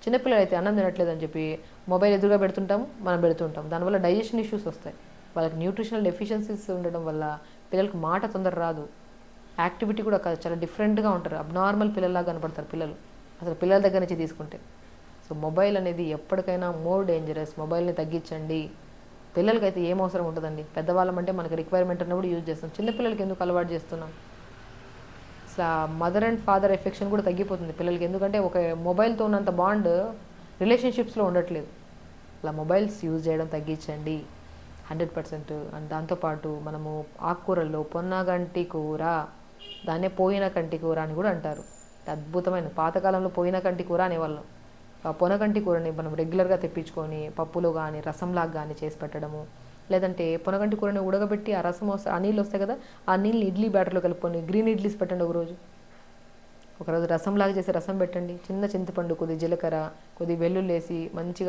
చిన్నపిల్లలు అయితే అన్నం తినట్లేదని చెప్పి మొబైల్ ఎదురుగా పెడుతుంటాము, మనం పెడుతుంటాం. దానివల్ల డైజెషన్ ఇష్యూస్ వస్తాయి. వాళ్ళకి న్యూట్రిషనల్ డెఫిషియన్సీస్ ఉండడం వల్ల పిల్లలకు మాట తొందర రాదు. యాక్టివిటీ కూడా చాలా డిఫరెంట్గా ఉంటారు. అబ్నార్మల్ పిల్లల్లాగా కనపడతారు పిల్లలు అసలు పిల్లల దగ్గర నుంచి తీసుకుంటే. సో మొబైల్ అనేది ఎప్పటికైనా మోర్ డేంజరస్. మొబైల్ని తగ్గించండి. పిల్లలకైతే ఏం అవసరం ఉంటుందండి. పెద్దవాళ్ళమంటే మనకి రిక్వైర్మెంట్ ఉన్నప్పుడు యూజ్ చేస్తాం. చిన్నపిల్లలకి ఎందుకు అలవాటు చేస్తున్నాం? అసలు మదర్ అండ్ ఫాదర్ ఎఫెక్షన్ కూడా తగ్గిపోతుంది పిల్లలకి. ఎందుకంటే ఒక మొబైల్తో ఉన్నంత బాండ్ రిలేషన్షిప్స్లో ఉండట్లేదు. అలా మొబైల్స్ యూజ్ చేయడం తగ్గించండి 100%. అండ్ దాంతోపాటు మనము ఆకుకూరల్లో పొన్నగంటి కూర, దాన్నే పోయిన కంటి కూర అని కూడా అంటారు. అద్భుతమైన పాతకాలంలో పోయిన కంటి కూర అనేవాళ్ళం. ఆ పొనగంటి కూరని మనం రెగ్యులర్గా తెప్పించుకొని పప్పులో కానీ రసంలాగా కానీ చేసి పెట్టడము, లేదంటే పొనగంటి కూరని ఉడకబెట్టి ఆ రసం వస్తే ఆ నీళ్ళు వస్తాయి కదా, ఆ నీళ్ళు ఇడ్లీ బ్యాటర్లో కలుపుకొని గ్రీన్ ఇడ్లీస్ పెట్టండి. ఒకరోజు రసంలాగా చేసి రసం పెట్టండి. చిన్న చింతపండు, కొద్ది జీలకర్ర, కొద్ది వెల్లుల్లి వేసి మంచిగా